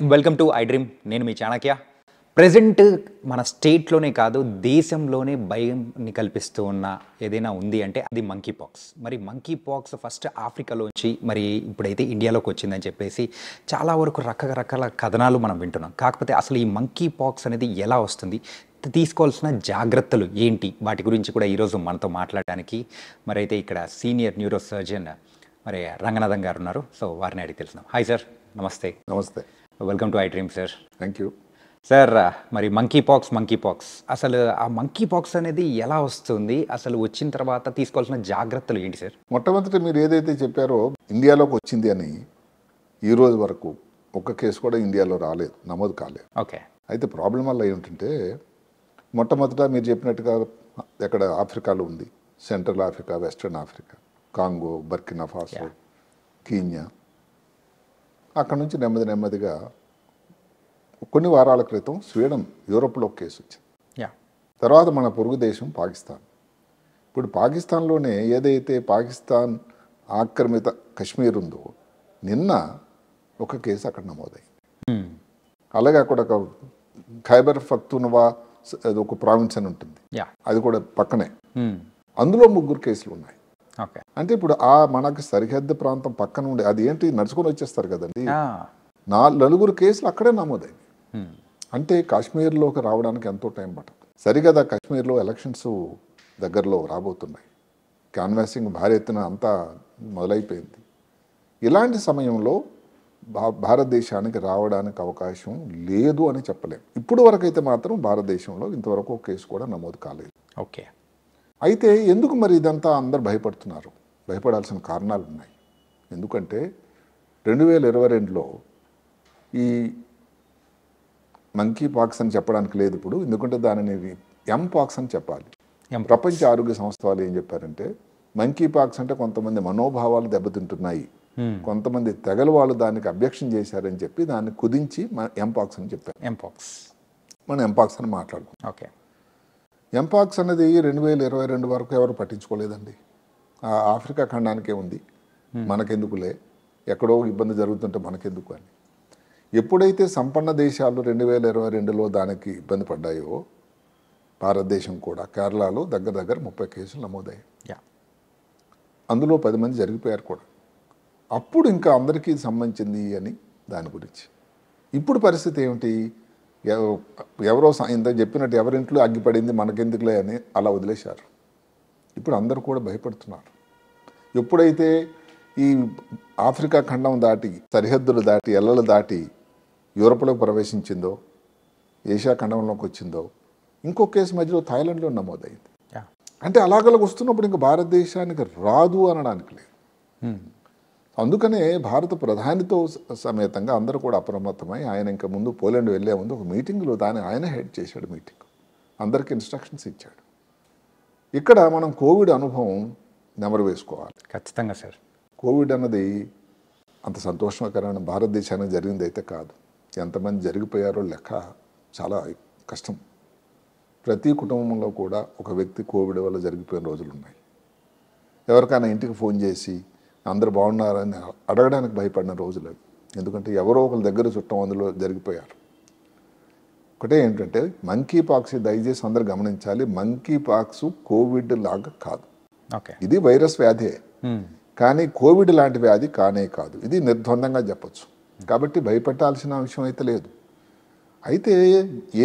Welcome to I dream. నేను మీ Chanakya. Present మన స్టేట్లోనే కాదు దేశంలోనే భయాన్ని కల్పిస్తూ ఉన్న ఏదైనా ఉంది అంటే అది మంకీ పాక్స్. మరి మంకీ పాక్స్ ఫస్ట్ ఆఫ్రికాలోంచి మరి ఇప్పుడైతే ఇండియాలోకి వచ్చిందని చెప్పేసి చాలా వరకు రకరకాల కథనాలు మనం వింటున్నాం. కాకపోతే అసలు ఈ మంకీ పాక్స్ అనేది ఎలా వస్తుంది, తీసుకోవాల్సిన జాగ్రత్తలు ఏంటి, వాటి గురించి కూడా ఈరోజు మనతో మాట్లాడడానికి మరి అయితే ఇక్కడ సీనియర్ న్యూరో సర్జన్ మరి రంగనాథన్ గారు ఉన్నారు. సో వారిని అడిగి తెలుసుకుందాం. హాయ్ సార్, నమస్తే. నమస్తే. Welcome to I dream sir. Thank you sir. మరి మంకీ పాక్స్ అసలు ఆ మంకీ పాక్స్ అనేది ఎలా వస్తుంది, అసలు వచ్చిన తర్వాత తీసుకోవాల్సిన జాగ్రత్తలు ఏంటి సార్? మొట్టమొదటి మీరు ఏదైతే చెప్పారో ఇండియాలోకి వచ్చింది అని ఈ రోజు వరకు ఒక్క కేసు కూడా ఇండియాలో రాలేదు, నమోదు కాలేదు. ఓకే. అయితే ప్రాబ్లం వల్ల ఏంటంటే మొట్టమొదట మీరు చెప్పినట్టుగా ఎక్కడ ఆఫ్రికాలో ఉంది, central Africa, western Africa, Congo, Burkina Faso, Kenya. అక్కడ నుంచి నెమ్మదిగా కొన్ని వారాల క్రితం స్వీడన్, యూరోప్లో కేసు వచ్చింది. తర్వాత మన పొరుగు దేశం పాకిస్తాన్. ఇప్పుడు పాకిస్తాన్లోనే ఏదైతే పాకిస్తాన్ ఆక్రమిత కశ్మీర్ ఉందో నిన్న ఒక కేసు అక్కడ నమోదైంది. అలాగే అక్కడ ఒక ఖైబర్ పఖ్తూన్వా ఒక ప్రావిన్స్ అని ఉంటుంది, అది కూడా పక్కనే. అందులో 3 కేసులు ఉన్నాయి. అంటే ఇప్పుడు మనకి సరిహద్దు ప్రాంతం పక్కన ఉండే అది ఏంటి నడుచుకొని వచ్చేస్తారు కదండి. 4 కేసులు అక్కడే నమోదైంది. అంటే కాశ్మీర్లోకి రావడానికి ఎంతో టైం పట్టదు. సరిగదా కాశ్మీర్లో ఎలక్షన్స్ దగ్గరలో రాబోతున్నాయి, క్యాన్వాసింగ్ భారీ ఎత్తున అంతా మొదలైపోయింది. ఇలాంటి సమయంలో భారతదేశానికి రావడానికి అవకాశం లేదు అని చెప్పలేము. ఇప్పుడు వరకైతే మాత్రం భారతదేశంలో ఇంతవరకు ఒక కేసు కూడా నమోదు కాలేదు. ఓకే. అయితే ఎందుకు మరి ఇదంతా అందరు భయపడుతున్నారు? భయపడాల్సిన కారణాలు ఉన్నాయి. ఎందుకంటే 2022లో ఈ మంకీ పాక్స్ అని చెప్పడానికి లేదు ఇప్పుడు, ఎందుకంటే దానిని ఎంపాక్స్ అని చెప్పాలి. ప్రపంచ ఆరోగ్య సంస్థ వాళ్ళు ఏం చెప్పారంటే మంకీ పాక్స్ అంటే కొంతమంది మనోభావాలు దెబ్బతింటున్నాయి, కొంతమంది తెగల వాళ్ళు దానికి అబ్జెక్షన్ చేశారని చెప్పి దాన్ని కుదించి ఎంపాక్స్ అని చెప్పారు. మనం ఎంపాక్స్ అని మాట్లాడుకుంటాం. ఓకే. ఎంపాక్స్ అనేది 2022 వరకు ఎవరు పట్టించుకోలేదండి. ఆఫ్రికా ఖండానికే ఉంది, మనకెందుకులే, ఎక్కడో ఇబ్బంది జరుగుతుంటే మనకెందుకు అని. ఎప్పుడైతే సంపన్న దేశాలు 2022లో దానికి ఇబ్బంది పడ్డాయో భారతదేశం కూడా కేరళలో దగ్గర 30 కేసులు నమోదయ్యాయి. అందులో 10 మంది జరిగిపోయారు కూడా. అప్పుడు ఇంకా అందరికీ సంబంధించింది అని దాని గురించి. ఇప్పుడు పరిస్థితి ఏమిటి? ఎవరో ఇంత చెప్పినట్టు ఎవరింట్లో అగ్గిపడింది మనకెందుకులే అని అలా వదిలేశారు. ఇప్పుడు అందరూ కూడా భయపడుతున్నారు. ఎప్పుడైతే ఈ ఆఫ్రికా ఖండం దాటి, సరిహద్దులు దాటి, ఎల్లలు దాటి యూరోప్లోకి ప్రవేశించిందో, ఏషియా ఖండంలోకి వచ్చిందో, ఇంకో కేసు మధ్యలో థాయిలాండ్లో నమోదైంది. అంటే అలాగలా వస్తున్నప్పుడు ఇంకా భారతదేశానికి రాదు అనడానికి లేదు. అందుకనే భారత ప్రధానితో సమేతంగా అందరూ కూడా అప్రమత్తమై ఆయన ఇంకా ముందు పోలాండ్ వెళ్ళే ముందు ఒక మీటింగ్లో ఆయన హెడ్ చేశాడు మీటింగ్, అందరికీ ఇన్స్ట్రక్షన్స్ ఇచ్చాడు. ఇక్కడ మనం కోవిడ్ అనుభవం నెమరు వేసుకోవాలి. ఖచ్చితంగా సార్. కోవిడ్ అన్నది అంత సంతోషకరమైన భారతదేశానికి జరిగింది అయితే కాదు. ఎంతమంది జరిగిపోయారో లెక్క చాలా కష్టం. ప్రతి కుటుంబంలో కూడా ఒక వ్యక్తి కోవిడ్ వల్ల జరిగిపోయిన రోజులు ఉన్నాయి. ఎవరికైనా ఇంటికి ఫోన్ చేసి అందరూ బాగున్నారని అడగడానికి భయపడిన రోజులు అవి. ఎందుకంటే ఎవరో ఒకరి దగ్గర చుట్టం అందులో జరిగిపోయారు. ఒకటే ఏంటంటే మంకీ పాక్స్ దయచేసి అందరు గమనించాలి, మంకీ పాక్స్ కోవిడ్ లాగా కాదు. ఇది వైరస్ వ్యాధే, కానీ కోవిడ్ లాంటి వ్యాధి కానే కాదు. ఇది నిర్ద్వందంగా చెప్పచ్చు. కాబట్టి భయపెట్టాల్సిన విషయం అయితే లేదు. అయితే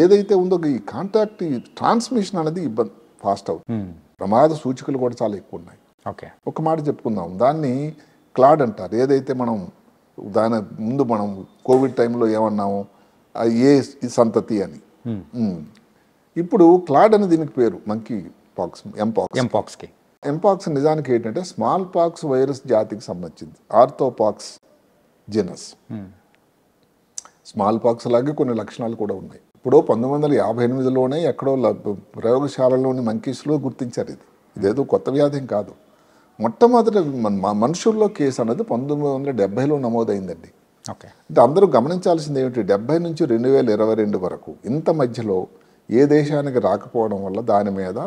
ఏదైతే ఉందో ఈ కాంటాక్ట్, ఈ ట్రాన్స్మిషన్ అనేది ఇబ్బంది ఫాస్ట్ అవుతుంది. ప్రమాద సూచికలు కూడా చాలా ఎక్కువ ఉన్నాయి. ఒక మాట చెప్పుకుందాం, దాన్ని క్లాడ్ అంటారు. ఏదైతే మనం దాని ముందు మనం కోవిడ్ టైంలో ఏమన్నాము, ఏ సంతతి అని. ఇప్పుడు క్లాడ్ అని దీనికి పేరు, మంకీ పాక్స్, ఎంపాక్స్ నిజానికి ఏంటంటే స్మాల్ పాక్స్ వైరస్ జాతికి సంబంధించింది, ఆర్థోపాక్స్ జెనస్. స్మాల్ పాక్స్ లాగే కొన్ని లక్షణాలు కూడా ఉన్నాయి. ఇప్పుడు 1958లోనే ఎక్కడో ప్రయోగశాలలోని మంకీస్లో గుర్తించారు. ఇదేదో కొత్త వ్యాధి కాదు. మొట్టమొదటి మనుషుల్లో కేసు అనేది 1970లో నమోదైందండి. అంటే అందరూ గమనించాల్సింది ఏమిటి, 70 నుంచి 2022 వరకు ఇంత మధ్యలో ఏ దేశానికి రాకపోవడం వల్ల దాని మీద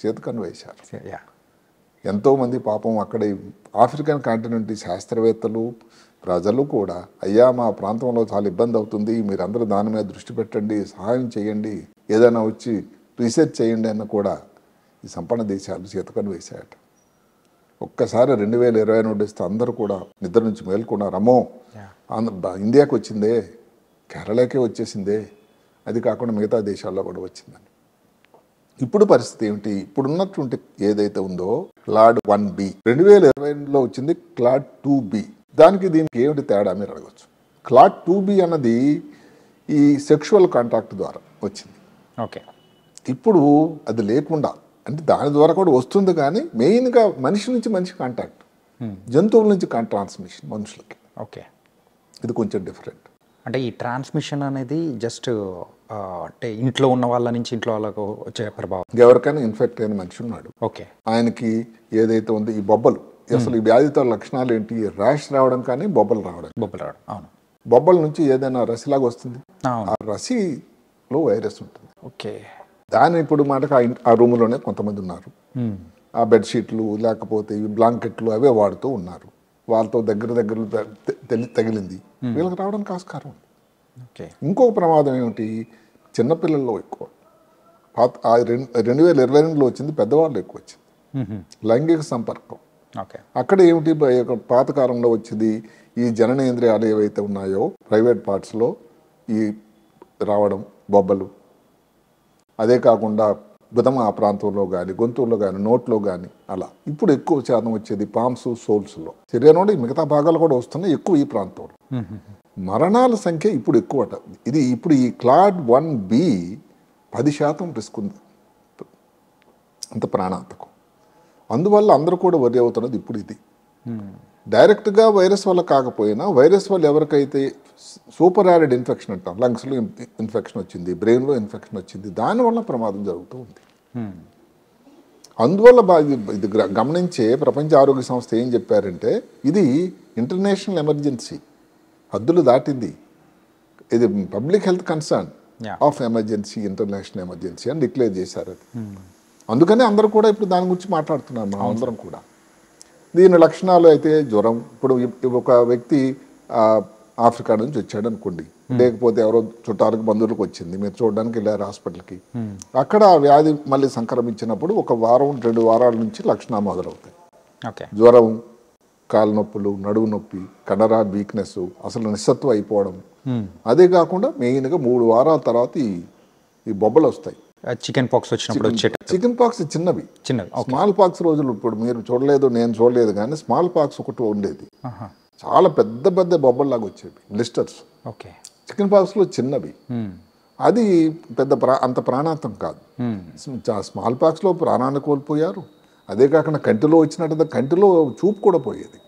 చేతకన్ను వేశారు. ఎంతోమంది పాపం అక్కడ ఆఫ్రికన్ కాంటినెంట్ శాస్త్రవేత్తలు, ప్రజలు కూడా అయ్యా మా ప్రాంతంలో చాలా ఇబ్బంది అవుతుంది, మీరందరూ దాని మీద దృష్టి పెట్టండి, సహాయం చేయండి, ఏదైనా వచ్చి రీసెర్చ్ చేయండి అన్న కూడా ఈ సంపన్న దేశాలు చేతకని వేశాయట. ఒక్కసారి 2020 నోటిస్తే అందరూ కూడా నిద్ర నుంచి మేల్కొన్నారు. అమ్మో ఇండియాకి వచ్చిందే, కేరళకే వచ్చేసిందే, అది కాకుండా మిగతా దేశాల్లో కూడా వచ్చిందని. ఇప్పుడు పరిస్థితి ఏమిటి? ఇప్పుడున్నటువంటి ఏదైతే ఉందో క్లాడ్ 1B 2020లో వచ్చింది, క్లాడ్ 2B. దానికి దీనికి ఏమిటి తేడా మీరు అడగచ్చు. క్లాడ్ 2B అన్నది ఈ సెక్షువల్ కాంటాక్ట్ ద్వారా వచ్చింది. ఓకే, ఇప్పుడు అది లేకుండా, అంటే దాని ద్వారా కూడా వస్తుంది కానీ మెయిన్గా మనిషి నుంచి మనిషి కాంటాక్ట్, జంతువుల నుంచి ట్రాన్స్మిషన్ మనుషులకి. ఓకే, ఇది కొంచెం డిఫరెంట్. అంటే ఈ ట్రాన్స్మిషన్ అనేది జస్ట్ అంటే ఇంట్లో ఉన్న వాళ్ళ నుంచి ఇంట్లో వాళ్ళకు వచ్చే ప్రభావం. ఎవరికైనా ఇన్ఫెక్ట్ అయిన మనిషి ఉన్నాడు, ఓకే, ఆయనకి ఏదైతే ఉందో ఈ బొబ్బలు, అసలు ఈ వ్యాధితో లక్షణాలు ఏంటి? ర్యాష్ రావడం కానీ బొబ్బలు రావడం. అవును. బొబ్బల నుంచి ఏదైనా రసిలాగా వస్తుంది, అవును. ఆ రసిలో వైరస్ ఉంటుంది. ఓకే, దాని ఇప్పుడు మాటకు ఆ రూమ్లోనే కొంతమంది ఉన్నారు, ఆ బెడ్షీట్లు లేకపోతే ఈ బ్లాంకెట్లు అవే వాడుతూ ఉన్నారు, వాళ్ళతో దగ్గర తగిలింది, వీళ్ళకి రావడానికి ఆస్కారం ఉంది. ఓకే, ఇంకొక ప్రమాదం ఏమిటి? చిన్నపిల్లల్లో ఎక్కువ, 2022లో వచ్చింది, పెద్దవాళ్ళు ఎక్కువ వచ్చింది లైంగిక సంపర్కం. ఓకే, అక్కడ ఏమిటి? పాతకాలంలో వచ్చింది ఈ జననేంద్రియాలు ఏవైతే ఉన్నాయో ప్రైవేట్ పార్ట్స్లో ఈ రావడం బొబ్బలు, అదే కాకుండా బుధమ ఆ ప్రాంతంలో కానీ గొంతుల్లో కానీ నోట్లో కానీ అలా. ఇప్పుడు ఎక్కువ శాతం వచ్చేది పామ్స్ సోల్స్లో, శరీరంలో మిగతా భాగాలు కూడా వస్తున్నాయి, ఎక్కువ ఈ ప్రాంతంలో. మరణాల సంఖ్య ఇప్పుడు ఎక్కువట. ఇది ఇప్పుడు ఈ క్లాడ్ 1B 10% రిస్క్ ఉంది, అంత ప్రాణాంతకం. అందువల్ల అందరూ కూడా వరి అవుతున్నది ఇప్పుడు ఇది. డైరెక్ట్గా వైరస్ వల్ల కాకపోయినా వైరస్ వల్ల ఎవరికైతే సూపర్ యారిడ్ ఇన్ఫెక్షన్ అంటాం, లంగ్స్లో ఇన్ఫెక్షన్ వచ్చింది, బ్రెయిన్లో ఇన్ఫెక్షన్ వచ్చింది, దానివల్ల ప్రమాదం జరుగుతూ ఉంది. అందువల్ల ఇది గమనించే ప్రపంచ ఆరోగ్య సంస్థ ఏం చెప్పారంటే ఇది ఇంటర్నేషనల్ ఎమర్జెన్సీ, హద్దులు దాటింది, ఇది public health concern of emergency, international emergency అని డిక్లేర్ చేశారు అది. అందుకనే అందరూ కూడా ఇప్పుడు దాని గురించి మాట్లాడుతున్నారు, మనం అందరం కూడా. దీని లక్షణాలు అయితే జ్వరం, ఇప్పుడు ఒక వ్యక్తి ఆఫ్రికా నుంచి వచ్చాడు అనుకోండి, లేకపోతే ఎవరో చుట్టాలకు బంధువులకు వచ్చింది, మీరు చూడడానికి వెళ్ళారు హాస్పిటల్కి, అక్కడ ఆ వ్యాధి మళ్ళీ సంక్రమించినప్పుడు 1 వారం 2 వారాల నుంచి లక్షణాలు మొదలవుతాయి. జ్వరం, కాలు నొప్పులు, నడువు నొప్పి, కండరాల వీక్నెస్, అసలు నిస్సత్వం అయిపోవడం. అదే కాకుండా మెయిన్గా 3 వారాల తర్వాత ఈ బొబ్బలు వస్తాయి. చికెన్ పాక్స్ వచ్చినప్పుడు చికెన్ పాక్స్ చిన్నవి, స్మాల్ పాక్స్ రోజులు ఇప్పుడు మీరు చూడలేదు, నేను చూడలేదు, కానీ స్మాల్ పాక్స్ ఒకటి ఉండేది, చాలా పెద్ద పెద్ద బొబ్బల్లాగా వచ్చేవి, బ్లిస్టర్స్. ఓకే, చికెన్ పాక్స్లో చిన్నవి, అది పెద్ద అంత ప్రాణాంతం కాదు. స్మాల్ పాక్స్లో ప్రాణాన్ని కోల్పోయారు. అదే కాకుండా కంటిలో వచ్చినట్టు కంటిలో చూపు కూడా పోయేది.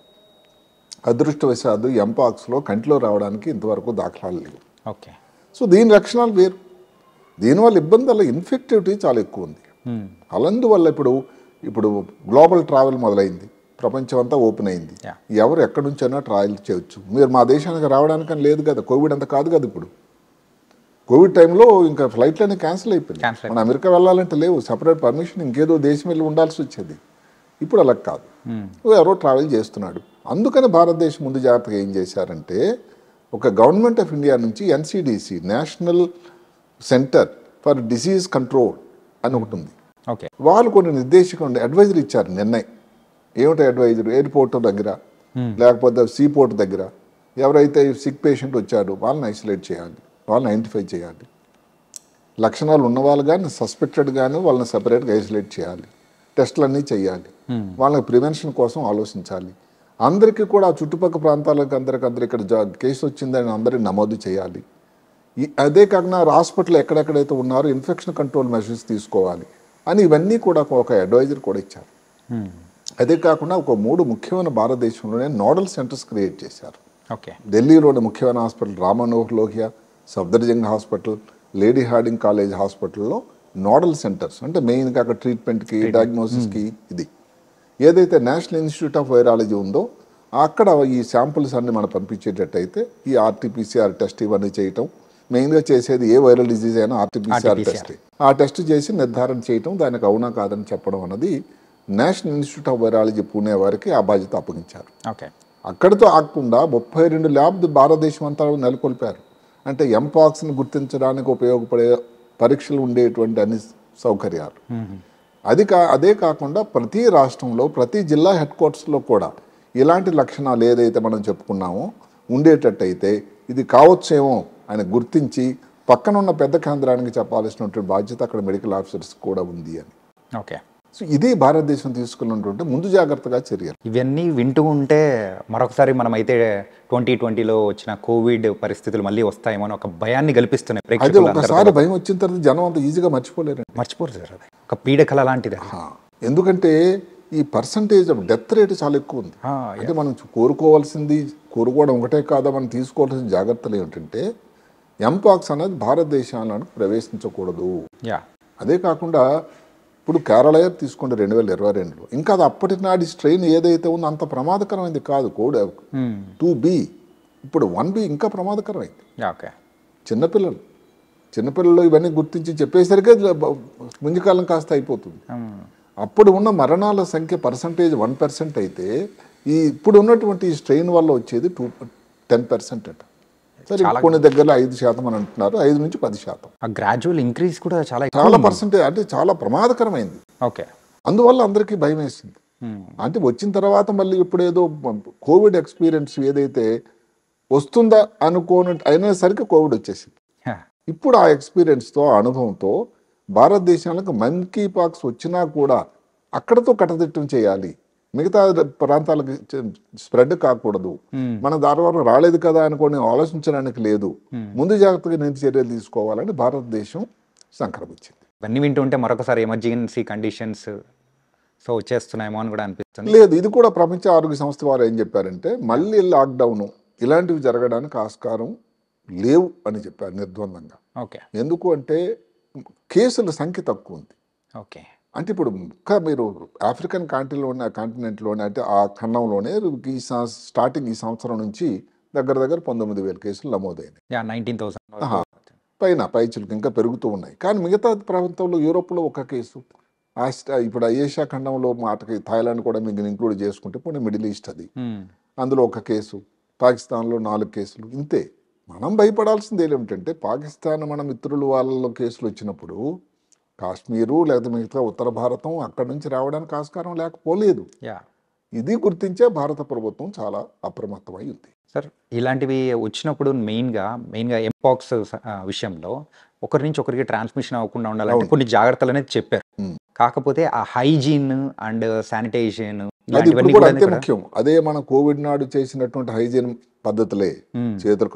అదృష్టవశాత్తు ఎంపాక్స్లో కంటిలో రావడానికి ఇంతవరకు దాఖలాలు లేవు. ఓకే, సో దీని లక్షణాలు వేరు. దీనివల్ల ఇబ్బంది వల్ల ఇన్ఫెక్టివిటీ చాలా ఎక్కువ ఉంది. అలాందువల్ల ఇప్పుడు గ్లోబల్ ట్రావెల్ మొదలైంది, ప్రపంచం అంతా ఓపెన్ అయింది, ఎవరు ఎక్కడి నుంచైనా ట్రావెల్ చేయొచ్చు. మీరు మా దేశానికి రావడానికని లేదు కదా, కోవిడ్ అంత కాదు కదా. ఇప్పుడు కోవిడ్ టైంలో ఇంకా ఫ్లైట్లన్నీ క్యాన్సిల్ అయిపోయింది, మన అమెరికా వెళ్ళాలంటే లేవు, సపరేట్ పర్మిషన్, ఇంకేదో దేశం వెళ్ళి ఉండాల్సి వచ్చేది. ఇప్పుడు అలా కాదు, ఎవరో ట్రావెల్ చేస్తున్నాడు. అందుకని భారతదేశం ముందు జాగ్రత్తగా ఏం చేశారంటే, ఒక గవర్నమెంట్ ఆఫ్ ఇండియా నుంచి NCDC national centre for disease control అని ఒకటి ఉంది. వాళ్ళు కొన్ని నిర్దేశిక అడ్వైజరీ ఇచ్చారు. నిర్ణయం ఏమిటి అడ్వైజరీ? ఎయిర్పోర్ట్ దగ్గర లేకపోతే సీపోర్ట్ దగ్గర ఎవరైతే సిక్ పేషెంట్ వచ్చారో వాళ్ళని ఐసోలేట్ చేయాలి, వాళ్ళని ఐడెంటిఫై చేయాలి, లక్షణాలు ఉన్నవాళ్ళు కానీ సస్పెక్టెడ్ కానీ వాళ్ళని సపరేట్గా ఐసోలేట్ చేయాలి, టెస్టులన్నీ చేయాలి, వాళ్ళకి ప్రివెన్షన్ కోసం ఆలోచించాలి. అందరికీ కూడా చుట్టుపక్కల ప్రాంతాలకు అందరికీ ఇక్కడ కేసు వచ్చిందని అందరికీ నమోదు చేయాలి. అదే కాకుండా హాస్పిటల్ ఎక్కడెక్కడైతే ఉన్నారో ఇన్ఫెక్షన్ కంట్రోల్ మెజర్స్ తీసుకోవాలి అని ఇవన్నీ కూడా ఒక అడ్వైజర్ కూడా ఇచ్చారు. అదే కాకుండా ఒక 3 ముఖ్యమైన భారతదేశంలోనే నోడల్ సెంటర్స్ క్రియేట్ చేశారు. ఢిల్లీలోని ముఖ్యమైన hospital Ram Manohar Lohia, Safdarjung hospital, lady Hardinge college హాస్పిటల్లో నోడల్ సెంటర్స్, అంటే మెయిన్గా అక్కడ ట్రీట్మెంట్కి డయాగ్నోసిస్కి. ఇది ఏదైతే నేషనల్ ఇన్స్టిట్యూట్ ఆఫ్ వైరాలజీ ఉందో అక్కడ ఈ శాంపుల్స్ అన్ని మనం పంపించేటట్టయితే ఈ RT-PCR టెస్ట్ ఇవన్నీ చేయటం, మెయిన్గా చేసేది ఏ వైరల్ డిజీజ్ అయినా RT-PCR టెస్ట్, ఆ టెస్ట్ చేసి నిర్ధారణ చేయటం, దానికి అవునా కాదని చెప్పడం అన్నది national institute of virology Pune వారికి ఆ బాధ్యత అప్పగించారు. అక్కడితో ఆగకుండా 32 ల్యాబ్ భారతదేశం అంతా నెలకొల్పారు. అంటే ఎంపాక్స్ని గుర్తించడానికి ఉపయోగపడే పరీక్షలు ఉండేటువంటి అన్ని సౌకర్యాలు. అదే కాకుండా ప్రతి రాష్ట్రంలో ప్రతి జిల్లా హెడ్ క్వార్టర్స్లో కూడా ఇలాంటి లక్షణాలు ఏదైతే మనం చెప్పుకున్నామో ఉండేటట్టయితే ఇది కావచ్చేమో అని గుర్తించి పక్కనున్న పెద్ద కేంద్రానికి చెప్పాల్సినటువంటి బాధ్యత అక్కడ మెడికల్ ఆఫీసర్స్ కూడా ఉంది అని. ఓకే. సో ఇది భారతదేశం తీసుకున్నటువంటి ముందు జాగ్రత్తగా చర్యలు. ఇవన్నీ వింటూ ఉంటే మరొకసారి మనమైతే 2020లో వచ్చిన కోవిడ్ పరిస్థితులు మళ్ళీ వస్తాయేమో అని ఒక భయాన్ని కల్పిస్తున్నాయి అదే ప్రేక్షకులందరికీ. ఒకసారి భయం వచ్చిన తర్వాత జనం అంత ఈజీగా మర్చిపోలేరండి. మర్చిపోరు సార్, అది ఒక పీడకల లాంటిది. ఎందుకంటే ఈ పర్సంటేజ్ ఆఫ్ డెత్ రేట్ చాలా ఎక్కువ ఉంది. అంటే మనం కోరుకోవడం ఒకటే కాదా, మనం తీసుకోవాల్సిన జాగ్రత్తలు ఏమిటంటే ఎంపాక్స్ అనేది భారతదేశాలను ప్రవేశించకూడదు. అదే కాకుండా ఇప్పుడు కేరళ తీసుకోండి 2022లో, ఇంకా అది అప్పటి నాటి స్ట్రెయిన్ ఏదైతే ఉందో అంత ప్రమాదకరమైంది కాదు. కోడ్ 2B, ఇప్పుడు 1B ఇంకా ప్రమాదకరమైంది. చిన్నపిల్లలు ఇవన్నీ గుర్తించి చెప్పేసరికి ముందుకాలం కాస్త అయిపోతుంది. అప్పుడు ఉన్న మరణాల సంఖ్య పర్సంటేజ్ 1% అయితే ఇప్పుడు ఉన్నటువంటి స్ట్రెయిన్ వల్ల వచ్చేది 10% అట. సరే, కొన్ని దగ్గరలో 5% అని అంటున్నారు, 5 నుంచి 10%. గ్రాడ్యువల్ ఇంక్రీజ్ కూడా చాలా పర్సంటేజ్, అంటే చాలా ప్రమాదకరమైంది. ఓకే. అందువల్ల అందరికీ భయం వేసింది. అంటే వచ్చిన తర్వాత మళ్ళీ ఇప్పుడేదో కోవిడ్ ఎక్స్పీరియన్స్ ఏదైతే వస్తుందా అయినా సరికి కోవిడ్ వచ్చేసింది. ఇప్పుడు ఆ ఎక్స్పీరియన్స్తో, అనుభవంతో భారతదేశానికి మంకీ పాక్స్ వచ్చినా కూడా అక్కడతో కట్టదిట్టం చేయాలి, మిగతా ప్రాంతాలకు స్ప్రెడ్ కాకూడదు, మన దాని వరకు రాలేదు కదా అనుకోని ఆలోచించడానికి లేదు, ముందు జాగ్రత్తగా నేను చర్యలు తీసుకోవాలని భారతదేశం సంక్రమించింది. ఇవన్నీ వింటుంటే మరొకసారి ఎమర్జెన్సీ కండిషన్స్ సో వచ్చేస్తున్నాయేమో అని కూడా అనిపిస్తుంది. లేదు, ఇది కూడా ప్రపంచ ఆరోగ్య సంస్థ వారు ఏం చెప్పారంటే మళ్ళీ లాక్డౌన్ ఇలాంటివి జరగడానికి ఆస్కారం లేవు అని చెప్పారు నిర్ద్వందంగా. ఓకే. ఎందుకు అంటే కేసుల సంఖ్య తక్కువ ఉంది. ఓకే. అంటే ఇప్పుడు ఇంకా మీరు ఆఫ్రికన్ కాంటినెంట్లోనే అంటే ఆ ఖండంలోనే స్టార్టింగ్ ఈ సంవత్సరం నుంచి దగ్గర 19,000 కేసులు నమోదైనాయి. 19,000 పైచులకు ఇంకా పెరుగుతూ ఉన్నాయి. కానీ మిగతా ప్రాంతంలో యూరోప్లో ఒక కేసు, ఇప్పుడు ఏషియా ఖండంలో మాటకి థాయిలాండ్ కూడా మీకు ఇంక్లూడ్ చేసుకుంటే పోనీ మిడిల్ ఈస్ట్ అది, అందులో ఒక కేసు, పాకిస్తాన్లో 4 కేసులు, ఇంతే. మనం భయపడాల్సింది ఏమిటంటే పాకిస్తాన్ మన మిత్రులు వాళ్ళలో కేసులు వచ్చినప్పుడు కాశ్మీరు లేదా మిగతా ఉత్తర భారతం అక్కడి నుంచి రావడానికి ఆస్కారం లేకపోలేదు. ఇది గుర్తించే భారత ప్రభుత్వం చాలా అప్రమత్తమై ఉంది. సార్, ఇలాంటివి వచ్చినప్పుడు మెయిన్గా ఎంపాక్స్ విషయంలో ఒకరి నుంచి ఒకరికి ట్రాన్స్మిషన్ అవ్వకుండా ఉండాలంటే కొన్ని జాగ్రత్తలు అనేది చెప్పారు. కాకపోతే ఆ హైజీన్ అండ్ శానిటైజేషన్ అంతే ముఖ్యం. అదే మన కోవిడ్ నాడు చేసినటువంటి హైజీన్ పద్ధతులే, చేతులు